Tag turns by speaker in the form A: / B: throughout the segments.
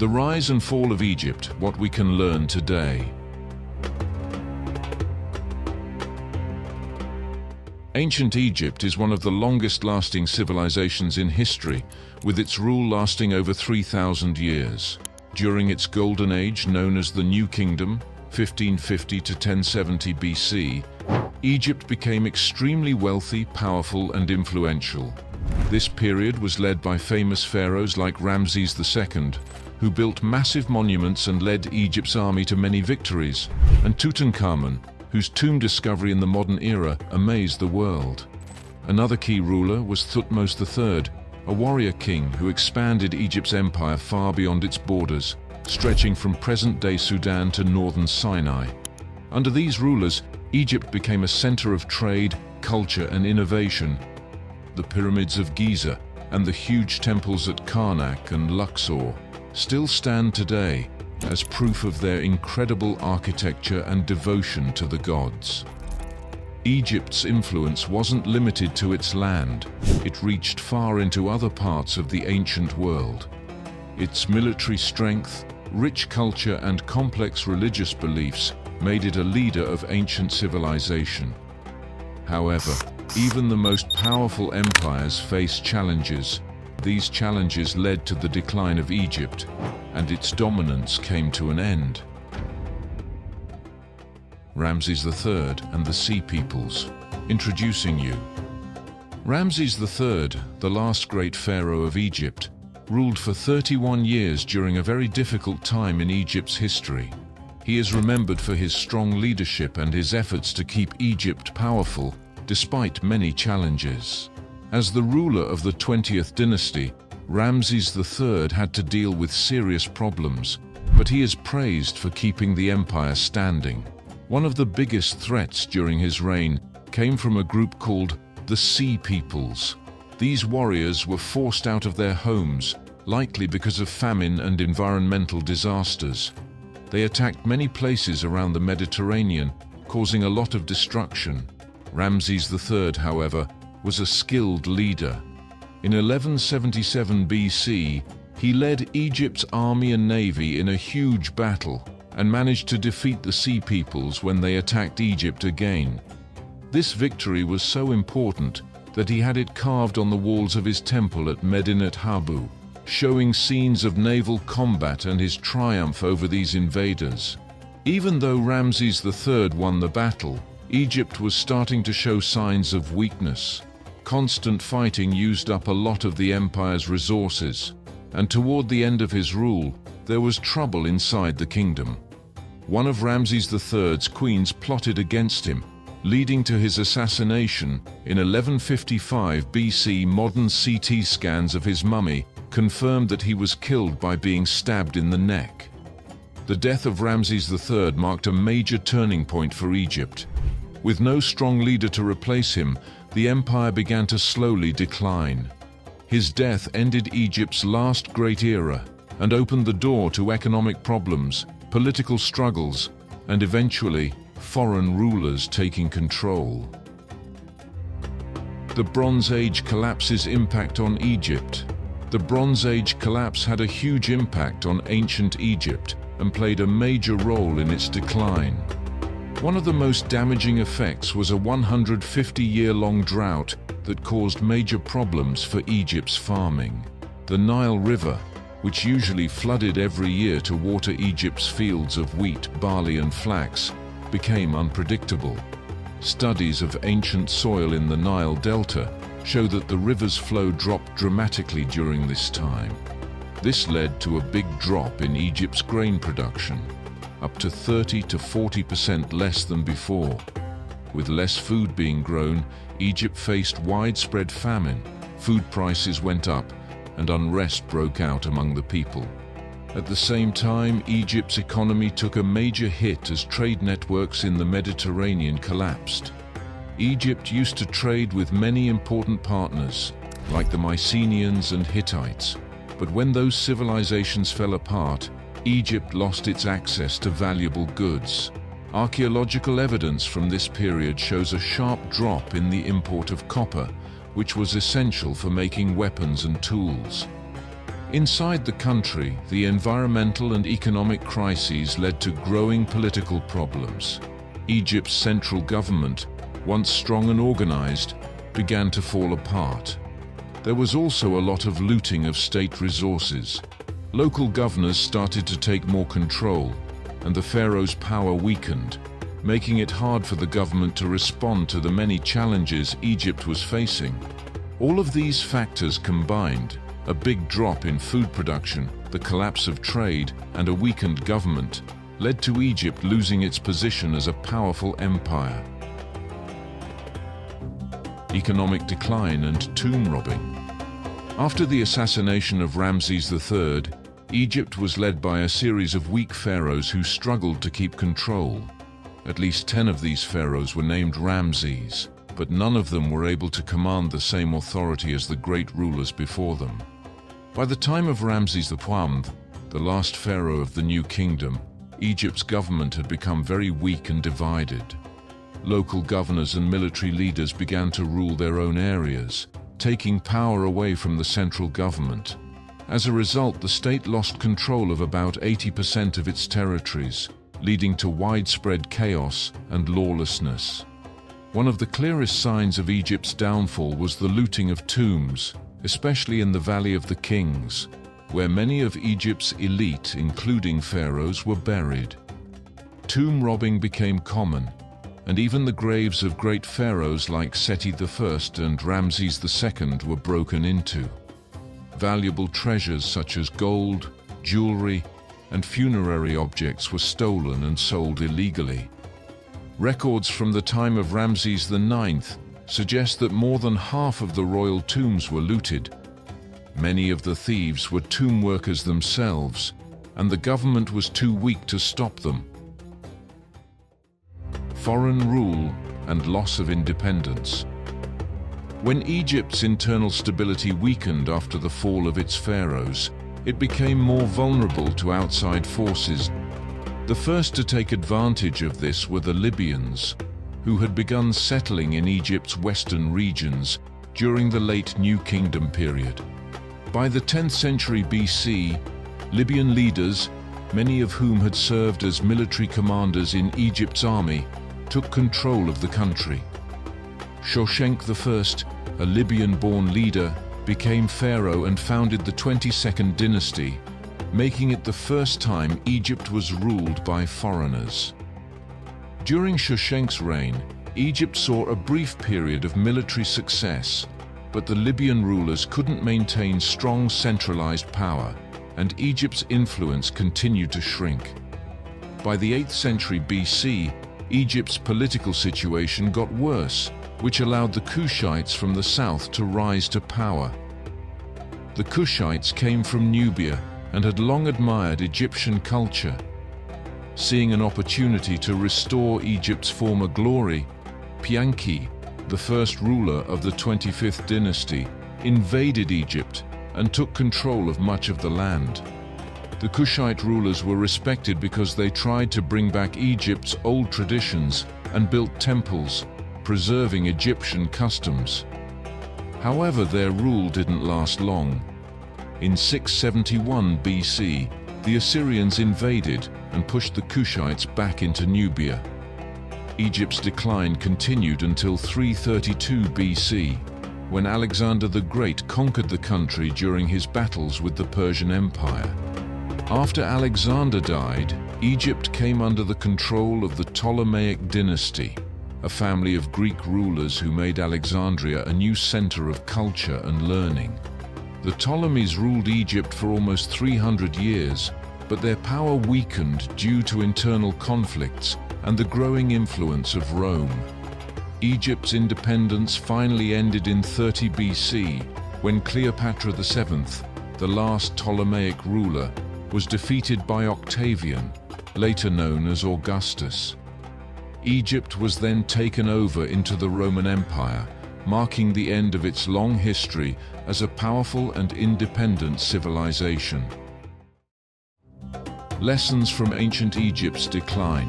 A: The rise and fall of Egypt, what we can learn today. Ancient Egypt is one of the longest-lasting civilizations in history, with its rule lasting over 3,000 years. During its golden age, known as the New Kingdom, 1550 to 1070 BC, Egypt became extremely wealthy, powerful, and influential. This period was led by famous pharaohs like Ramses II, who built massive monuments and led Egypt's army to many victories, and Tutankhamun, whose tomb discovery in the modern era amazed the world. Another key ruler was Thutmose III, a warrior king who expanded Egypt's empire far beyond its borders, stretching from present-day Sudan to northern Sinai. Under these rulers, Egypt became a center of trade, culture, and innovation. The pyramids of Giza and the huge temples at Karnak and Luxor still stand today as proof of their incredible architecture and devotion to the gods. Egypt's influence wasn't limited to its land. It reached far into other parts of the ancient world. Its military strength, rich culture, and complex religious beliefs made it a leader of ancient civilization. However, even the most powerful empires faced challenges. These challenges led to the decline of Egypt, and its dominance came to an end. Ramses III and the Sea Peoples. Introducing you. Ramses III, the last great pharaoh of Egypt, ruled for 31 years during a very difficult time in Egypt's history. He is remembered for his strong leadership and his efforts to keep Egypt powerful despite many challenges. As the ruler of the 20th dynasty, Ramses III had to deal with serious problems, but he is praised for keeping the empire standing. One of the biggest threats during his reign came from a group called the Sea Peoples. These warriors were forced out of their homes, likely because of famine and environmental disasters. They attacked many places around the Mediterranean, causing a lot of destruction. Ramses III, however, was a skilled leader. In 1177 BC, he led Egypt's army and navy in a huge battle and managed to defeat the Sea Peoples when they attacked Egypt again. This victory was so important that he had it carved on the walls of his temple at Medinet Habu, showing scenes of naval combat and his triumph over these invaders. Even though Ramses III won the battle, Egypt was starting to show signs of weakness. Constant fighting used up a lot of the empire's resources, and toward the end of his rule, there was trouble inside the kingdom. One of Ramses III's queens plotted against him, leading to his assassination. In 1155 BC, modern CT scans of his mummy confirmed that he was killed by being stabbed in the neck. The death of Ramses III marked a major turning point for Egypt. With no strong leader to replace him, the empire began to slowly decline. His death ended Egypt's last great era and opened the door to economic problems, political struggles, and eventually, foreign rulers taking control. The Bronze Age collapse's impact on Egypt. The Bronze Age collapse had a huge impact on ancient Egypt and played a major role in its decline. One of the most damaging effects was a 150-year-long drought that caused major problems for Egypt's farming. The Nile River, which usually flooded every year to water Egypt's fields of wheat, barley, and flax, became unpredictable. Studies of ancient soil in the Nile Delta show that the river's flow dropped dramatically during this time. This led to a big drop in Egypt's grain production, up to 30 to 40% less than before. With less food being grown, Egypt faced widespread famine, food prices went up, and unrest broke out among the people. At the same time, Egypt's economy took a major hit as trade networks in the Mediterranean collapsed. Egypt used to trade with many important partners, like the Mycenaeans and Hittites, but when those civilizations fell apart, Egypt lost its access to valuable goods. Archaeological evidence from this period shows a sharp drop in the import of copper, which was essential for making weapons and tools. Inside the country, the environmental and economic crises led to growing political problems. Egypt's central government, once strong and organized, began to fall apart. There was also a lot of looting of state resources. Local governors started to take more control, and the pharaoh's power weakened, making it hard for the government to respond to the many challenges Egypt was facing. All of these factors combined, a big drop in food production, the collapse of trade, and a weakened government, led to Egypt losing its position as a powerful empire. Economic decline and tomb robbing. After the assassination of Ramses III, Egypt was led by a series of weak pharaohs who struggled to keep control. At least 10 of these pharaohs were named Ramses, but none of them were able to command the same authority as the great rulers before them. By the time of Ramses I, the last pharaoh of the new kingdom, Egypt's government had become very weak and divided. Local governors and military leaders began to rule their own areas, taking power away from the central government. As a result, the state lost control of about 80% of its territories, leading to widespread chaos and lawlessness. One of the clearest signs of Egypt's downfall was the looting of tombs, especially in the Valley of the Kings, where many of Egypt's elite, including pharaohs, were buried. Tomb robbing became common, and even the graves of great pharaohs like Seti I and Ramses II were broken into. Valuable treasures such as gold, jewelry, and funerary objects were stolen and sold illegally. Records from the time of Ramses IX suggest that more than half of the royal tombs were looted. Many of the thieves were tomb workers themselves, and the government was too weak to stop them. Foreign rule and loss of independence. When Egypt's internal stability weakened after the fall of its pharaohs, it became more vulnerable to outside forces. The first to take advantage of this were the Libyans, who had begun settling in Egypt's western regions during the late New Kingdom period. By the 10th century BC, Libyan leaders, many of whom had served as military commanders in Egypt's army, took control of the country. Shoshenq I, a Libyan-born leader, became pharaoh and founded the 22nd dynasty, making it the first time Egypt was ruled by foreigners. During Shoshenq's reign, Egypt saw a brief period of military success, but the Libyan rulers couldn't maintain strong centralized power, and Egypt's influence continued to shrink. By the 8th century BC, Egypt's political situation got worse, which allowed the Kushites from the south to rise to power. The Kushites came from Nubia and had long admired Egyptian culture. Seeing an opportunity to restore Egypt's former glory, Pianki, the first ruler of the 25th dynasty, invaded Egypt and took control of much of the land. The Kushite rulers were respected because they tried to bring back Egypt's old traditions and built temples, preserving Egyptian customs. However, their rule didn't last long. In 671 BC, the Assyrians invaded and pushed the Kushites back into Nubia. Egypt's decline continued until 332 BC, when Alexander the Great conquered the country during his battles with the Persian Empire. After Alexander died, Egypt came under the control of the Ptolemaic dynasty, a family of Greek rulers who made Alexandria a new center of culture and learning. The Ptolemies ruled Egypt for almost 300 years, but their power weakened due to internal conflicts and the growing influence of Rome. Egypt's independence finally ended in 30 BC, when Cleopatra VII, the last Ptolemaic ruler, was defeated by Octavian, later known as Augustus. Egypt was then taken over into the Roman Empire, marking the end of its long history as a powerful and independent civilization. Lessons from ancient Egypt's decline.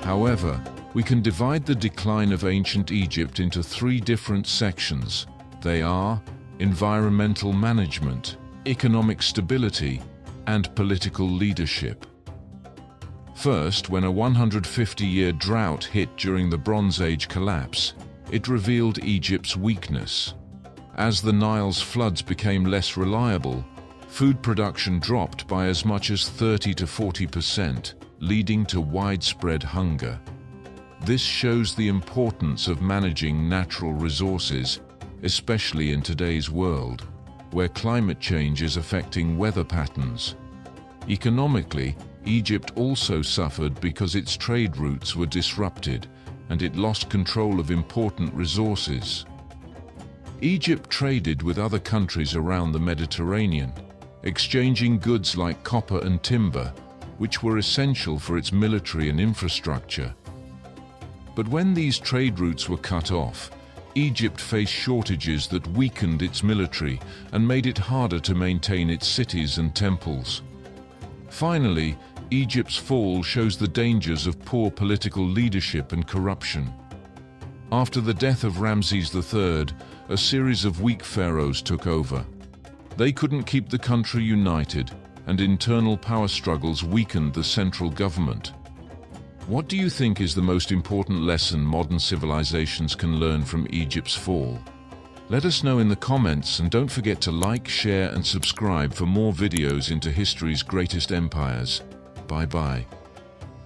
A: However, we can divide the decline of ancient Egypt into three different sections. They are environmental management, economic stability, and political leadership. First, when a 150-year drought hit during the Bronze Age collapse, it revealed Egypt's weakness. As the Nile's floods became less reliable, food production dropped by as much as 30 to 40%, leading to widespread hunger. This shows the importance of managing natural resources, especially in today's world, where climate change is affecting weather patterns. Economically, Egypt also suffered because its trade routes were disrupted and it lost control of important resources. Egypt traded with other countries around the Mediterranean, exchanging goods like copper and timber, which were essential for its military and infrastructure. But when these trade routes were cut off, Egypt faced shortages that weakened its military and made it harder to maintain its cities and temples. Finally, Egypt's fall shows the dangers of poor political leadership and corruption. After the death of Ramses III, a series of weak pharaohs took over. They couldn't keep the country united, and internal power struggles weakened the central government. What do you think is the most important lesson modern civilizations can learn from Egypt's fall? Let us know in the comments, and don't forget to like, share and subscribe for more videos into history's greatest empires. Bye-bye.